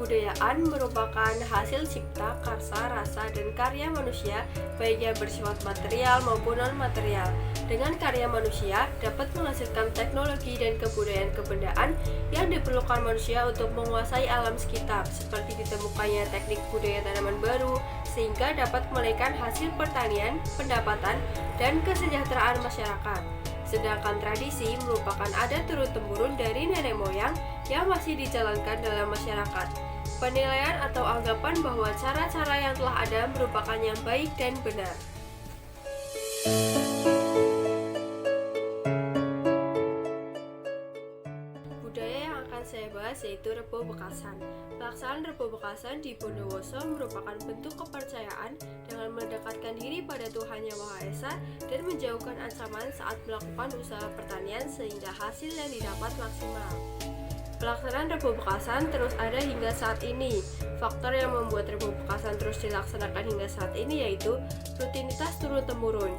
Kebudayaan merupakan hasil cipta, karsa, rasa, dan karya manusia, baik yang bersifat material maupun non-material. Dengan karya manusia, dapat menghasilkan teknologi dan kebudayaan kebendaan yang diperlukan manusia untuk menguasai alam sekitar, seperti ditemukannya teknik budaya tanaman baru, sehingga dapat menaikkan hasil pertanian, pendapatan, dan kesejahteraan masyarakat. Sedangkan tradisi merupakan adat turun-temurun dari nenek moyang yang masih dijalankan dalam masyarakat. Penilaian atau anggapan bahwa cara-cara yang telah ada merupakan yang baik dan benar. Budaya yang akan saya bahas yaitu Rebo Bekasan. Pelaksanaan Rebo Bekasan di Bondowoso merupakan bentuk kepercayaan dengan mendekatkan diri pada Tuhan Yang Maha Esa dan menjauhkan ancaman saat melakukan usaha pertanian sehingga hasil yang didapat maksimal. Pelaksanaan Rebo Bekasan terus ada hingga saat ini. Faktor yang membuat Rebo Bekasan terus dilaksanakan hingga saat ini yaitu rutinitas turun-temurun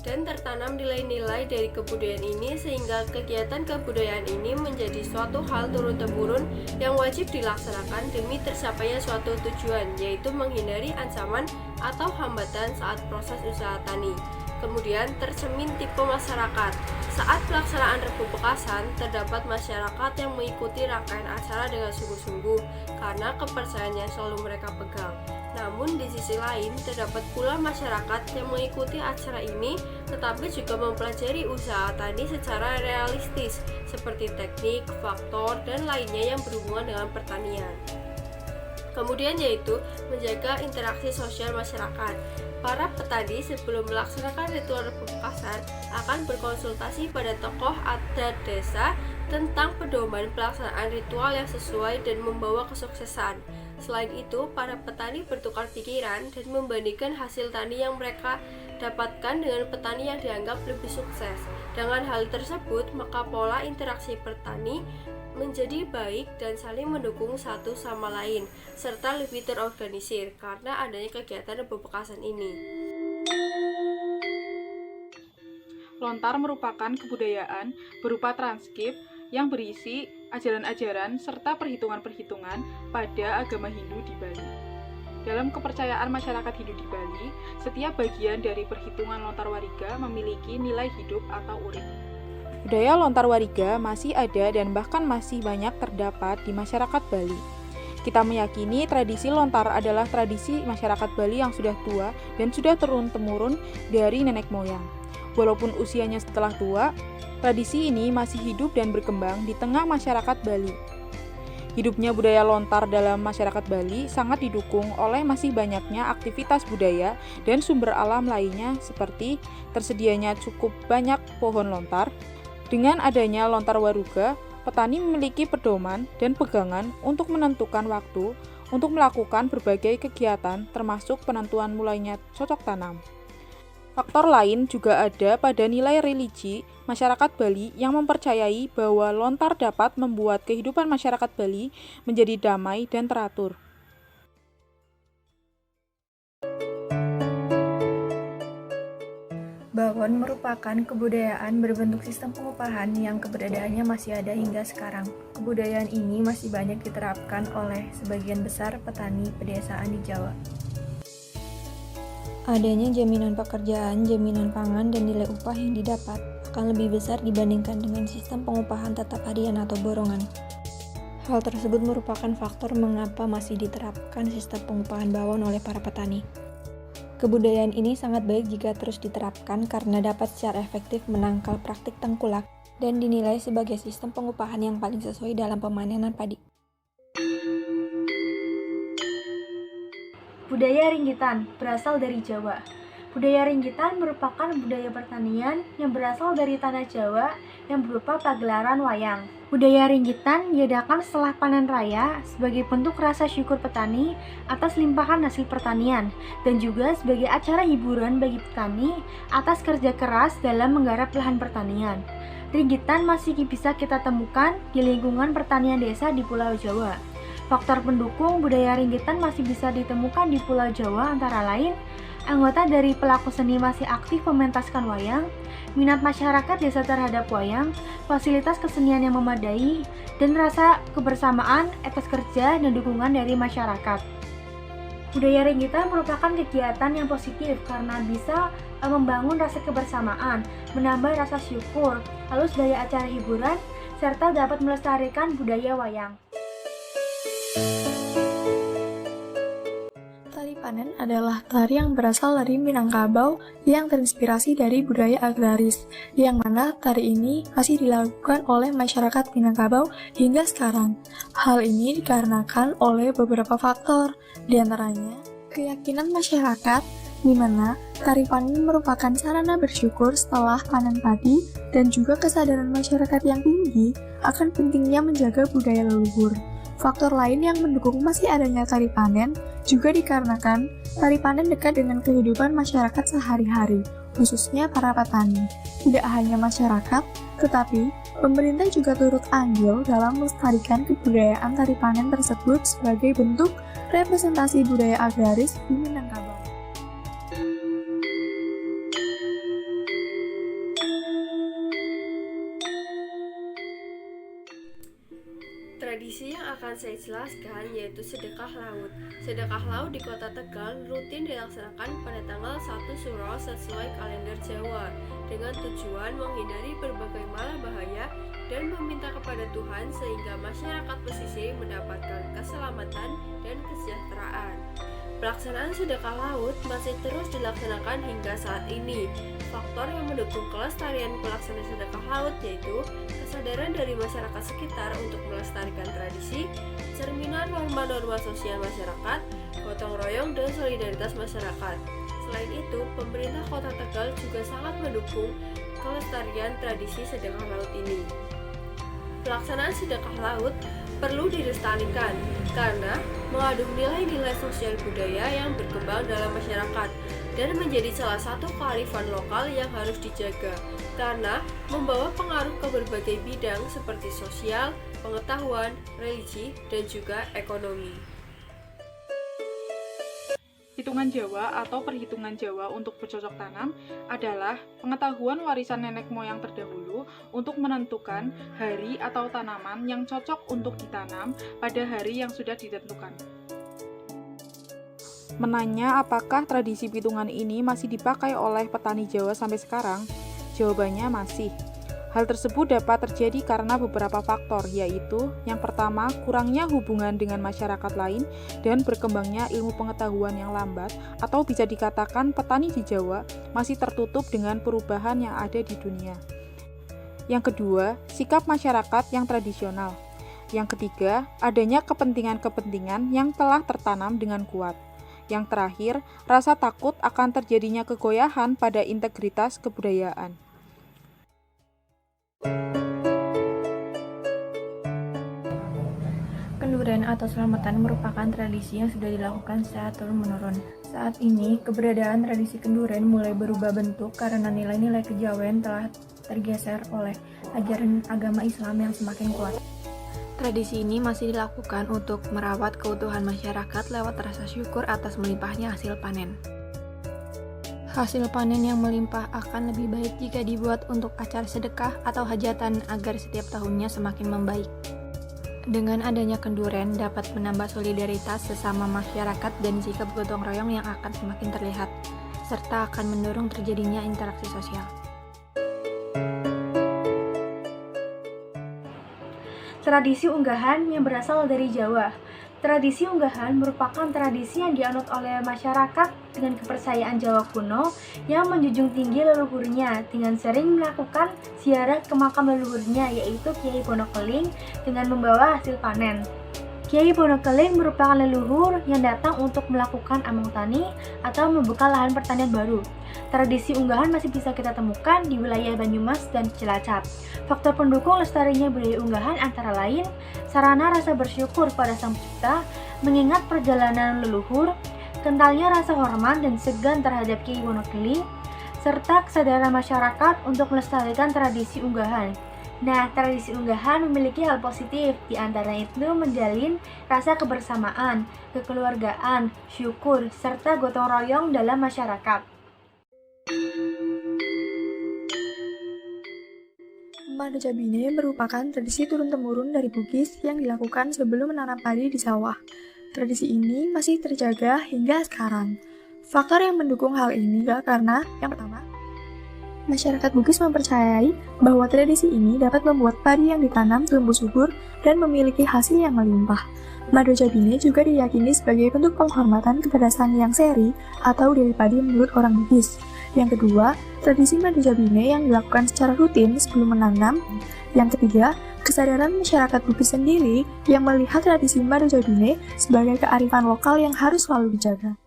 dan tertanam nilai-nilai dari kebudayaan ini sehingga kegiatan kebudayaan ini menjadi suatu hal turun-temurun yang wajib dilaksanakan demi tercapainya suatu tujuan, yaitu menghindari ancaman atau hambatan saat proses usaha tani. Kemudian tercermin tipe masyarakat. Saat pelaksanaan Rebo Bekasan, terdapat masyarakat yang mengikuti rangkaian acara dengan sungguh-sungguh karena kepercayaan yang selalu mereka pegang. Namun di sisi lain, terdapat pula masyarakat yang mengikuti acara ini tetapi juga mempelajari usaha tani secara realistis seperti teknik, faktor, dan lainnya yang berhubungan dengan pertanian. Kemudian yaitu menjaga interaksi sosial masyarakat. Para petani sebelum melaksanakan ritual Rebo Bekasan akan berkonsultasi pada tokoh adat desa tentang pedoman pelaksanaan ritual yang sesuai dan membawa kesuksesan. Selain itu, para petani bertukar pikiran dan membandingkan hasil tani yang mereka dapatkan dengan petani yang dianggap lebih sukses. Dengan hal tersebut, maka pola interaksi petani menjadi baik dan saling mendukung satu sama lain, serta lebih terorganisir karena adanya kegiatan Rebo Bekasan ini. Lontar merupakan kebudayaan berupa transkrip yang berisi ajaran-ajaran serta perhitungan-perhitungan pada agama Hindu di Bali. Dalam kepercayaan masyarakat Hindu di Bali, setiap bagian dari perhitungan lontar wariga memiliki nilai hidup atau urip. Budaya lontar wariga masih ada dan bahkan masih banyak terdapat di masyarakat Bali. Kita meyakini tradisi lontar adalah tradisi masyarakat Bali yang sudah tua dan sudah turun-temurun dari nenek moyang. Walaupun usianya setelah tua, tradisi ini masih hidup dan berkembang di tengah masyarakat Bali. Hidupnya budaya lontar dalam masyarakat Bali sangat didukung oleh masih banyaknya aktivitas budaya dan sumber alam lainnya seperti tersedianya cukup banyak pohon lontar. Dengan adanya lontar waruga, petani memiliki pedoman dan pegangan untuk menentukan waktu untuk melakukan berbagai kegiatan termasuk penentuan mulainya cocok tanam. Faktor lain juga ada pada nilai religi masyarakat Bali yang mempercayai bahwa lontar dapat membuat kehidupan masyarakat Bali menjadi damai dan teratur. Bawon merupakan kebudayaan berbentuk sistem pengupahan yang keberadaannya masih ada hingga sekarang. Kebudayaan ini masih banyak diterapkan oleh sebagian besar petani pedesaan di Jawa. Adanya jaminan pekerjaan, jaminan pangan, dan nilai upah yang didapat akan lebih besar dibandingkan dengan sistem pengupahan tetap harian atau borongan. Hal tersebut merupakan faktor mengapa masih diterapkan sistem pengupahan bawon oleh para petani. Kebudayaan ini sangat baik jika terus diterapkan karena dapat secara efektif menangkal praktik tengkulak dan dinilai sebagai sistem pengupahan yang paling sesuai dalam pemanenan padi. Budaya Ringgitan berasal dari Jawa. Budaya Ringgitan merupakan budaya pertanian yang berasal dari tanah Jawa yang berupa pagelaran wayang. Budaya ringgitan diadakan setelah panen raya sebagai bentuk rasa syukur petani atas limpahan hasil pertanian dan juga sebagai acara hiburan bagi petani atas kerja keras dalam menggarap lahan pertanian. Ringgitan masih bisa kita temukan di lingkungan pertanian desa di Pulau Jawa. Faktor pendukung budaya ringgitan masih bisa ditemukan di Pulau Jawa antara lain anggota dari pelaku seni masih aktif mementaskan wayang, minat masyarakat desa terhadap wayang, fasilitas kesenian yang memadai, dan rasa kebersamaan, etos kerja, dan dukungan dari masyarakat. Budaya ringgitan merupakan kegiatan yang positif karena bisa membangun rasa kebersamaan, menambah rasa syukur, lalu sebagai acara hiburan, serta dapat melestarikan budaya wayang. Tari panen adalah tari yang berasal dari Minangkabau yang terinspirasi dari budaya agraris, yang mana tari ini masih dilakukan oleh masyarakat Minangkabau hingga sekarang. Hal ini dikarenakan oleh beberapa faktor, diantaranya keyakinan masyarakat, di mana tari panen merupakan sarana bersyukur setelah panen padi, dan juga kesadaran masyarakat yang tinggi akan pentingnya menjaga budaya leluhur. Faktor lain yang mendukung masih adanya tari panen juga dikarenakan tari panen dekat dengan kehidupan masyarakat sehari-hari, khususnya para petani. Tidak hanya masyarakat, tetapi pemerintah juga turut andil dalam melestarikan kebudayaan tari panen tersebut sebagai bentuk representasi budaya agraris di Minangkabau. Tradisi yang akan saya jelaskan yaitu sedekah laut. Sedekah laut di Kota Tegal rutin dilaksanakan pada tanggal 1 Suro sesuai kalender Jawa dengan tujuan menghindari berbagai malapetaka dan meminta kepada Tuhan sehingga masyarakat pesisir mendapatkan keselamatan dan kesejahteraan. Pelaksanaan sedekah laut masih terus dilaksanakan hingga saat ini. Faktor yang mendukung kelestarian pelaksanaan sedekah laut yaitu kesadaran dari masyarakat sekitar untuk melestarikan tradisi, cerminan norma-norma sosial masyarakat, gotong royong, dan solidaritas masyarakat. Selain itu, pemerintah Kota Tegal juga sangat mendukung kelestarian tradisi sedekah laut ini. Pelaksanaan sedekah laut perlu dilestarikan karena mengandung nilai-nilai sosial budaya yang berkembang dalam masyarakat dan menjadi salah satu kearifan lokal yang harus dijaga karena membawa pengaruh ke berbagai bidang seperti sosial, pengetahuan, religi, dan juga ekonomi. Hitungan Jawa atau perhitungan Jawa untuk bercocok tanam adalah pengetahuan warisan nenek moyang terdahulu untuk menentukan hari atau tanaman yang cocok untuk ditanam pada hari yang sudah ditentukan. Menanya apakah tradisi hitungan ini masih dipakai oleh petani Jawa sampai sekarang? Jawabannya masih. Hal tersebut dapat terjadi karena beberapa faktor, yaitu yang pertama, kurangnya hubungan dengan masyarakat lain dan berkembangnya ilmu pengetahuan yang lambat, atau bisa dikatakan petani di Jawa masih tertutup dengan perubahan yang ada di dunia. Yang kedua, sikap masyarakat yang tradisional. Yang ketiga, adanya kepentingan-kepentingan yang telah tertanam dengan kuat. Yang terakhir, rasa takut akan terjadinya kegoyahan pada integritas kebudayaan. Kenduren atau selamatan merupakan tradisi yang sudah dilakukan secara turun-menurun. Saat ini, keberadaan tradisi kenduren mulai berubah bentuk karena nilai-nilai kejawen telah tergeser oleh ajaran agama Islam yang semakin kuat. Tradisi ini masih dilakukan untuk merawat keutuhan masyarakat lewat rasa syukur atas melimpahnya hasil panen. Hasil panen yang melimpah akan lebih baik jika dibuat untuk acara sedekah atau hajatan agar setiap tahunnya semakin membaik. Dengan adanya kenduren dapat menambah solidaritas sesama masyarakat dan sikap gotong royong yang akan semakin terlihat, serta akan mendorong terjadinya interaksi sosial. Tradisi unggahan yang berasal dari Jawa. Tradisi unggahan merupakan tradisi yang dianut oleh masyarakat dengan kepercayaan Jawa kuno yang menjunjung tinggi leluhurnya dengan sering melakukan ziarah ke makam leluhurnya yaitu Kiai Bonokeling dengan membawa hasil panen. Kiai Bonokeling merupakan leluhur yang datang untuk melakukan among tani atau membuka lahan pertanian baru. Tradisi unggahan masih bisa kita temukan di wilayah Banyumas dan Cilacap. Faktor pendukung lestarinya budaya unggahan antara lain sarana rasa bersyukur pada Sang Pencipta, mengingat perjalanan leluhur, kentalnya rasa hormat dan segan terhadap Ki Wonogiri, serta kesadaran masyarakat untuk melestarikan tradisi unggahan. Nah, tradisi unggahan memiliki hal positif, di antara itu menjalin rasa kebersamaan, kekeluargaan, syukur, serta gotong royong dalam masyarakat. Madocabine merupakan tradisi turun-temurun dari Bugis yang dilakukan sebelum menanam padi di sawah. Tradisi ini masih terjaga hingga sekarang. Faktor yang mendukung hal ini karena, yang pertama, masyarakat Bugis mempercayai bahwa tradisi ini dapat membuat padi yang ditanam tumbuh subur dan memiliki hasil yang melimpah. Madocabine juga diyakini sebagai bentuk penghormatan kepada Sang Hyang Seri atau Dewi Padi menurut orang Bugis. Yang kedua, tradisi Madocabine yang dilakukan secara rutin sebelum menanam. Yang ketiga, kesadaran masyarakat Bugis sendiri yang melihat tradisi Madocabine sebagai kearifan lokal yang harus selalu dijaga.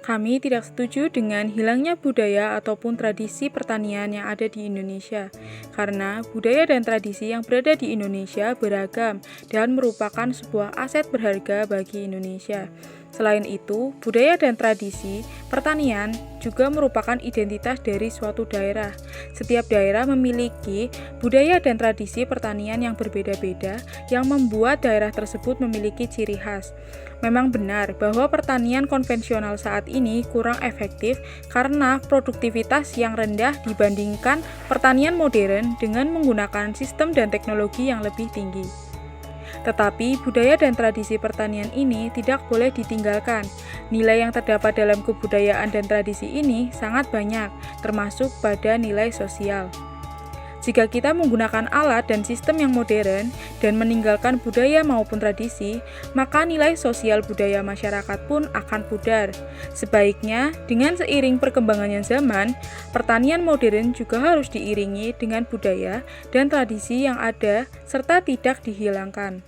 Kami tidak setuju dengan hilangnya budaya ataupun tradisi pertanian yang ada di Indonesia, karena budaya dan tradisi yang berada di Indonesia beragam dan merupakan sebuah aset berharga bagi Indonesia. Selain itu, budaya dan tradisi pertanian juga merupakan identitas dari suatu daerah. Setiap daerah memiliki budaya dan tradisi pertanian yang berbeda-beda yang membuat daerah tersebut memiliki ciri khas. Memang benar bahwa pertanian konvensional saat ini kurang efektif karena produktivitas yang rendah dibandingkan pertanian modern dengan menggunakan sistem dan teknologi yang lebih tinggi. Tetapi budaya dan tradisi pertanian ini tidak boleh ditinggalkan. Nilai yang terdapat dalam kebudayaan dan tradisi ini sangat banyak, termasuk pada nilai sosial. Jika kita menggunakan alat dan sistem yang modern dan meninggalkan budaya maupun tradisi, maka nilai sosial budaya masyarakat pun akan pudar. Sebaiknya, dengan seiring perkembangannya zaman, pertanian modern juga harus diiringi dengan budaya dan tradisi yang ada serta tidak dihilangkan.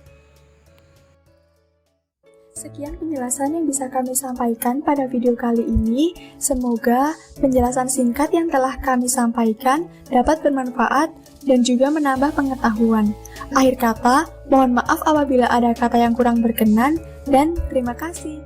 Sekian penjelasan yang bisa kami sampaikan pada video kali ini. Semoga penjelasan singkat yang telah kami sampaikan dapat bermanfaat dan juga menambah pengetahuan. Akhir kata, mohon maaf apabila ada kata yang kurang berkenan, dan terima kasih.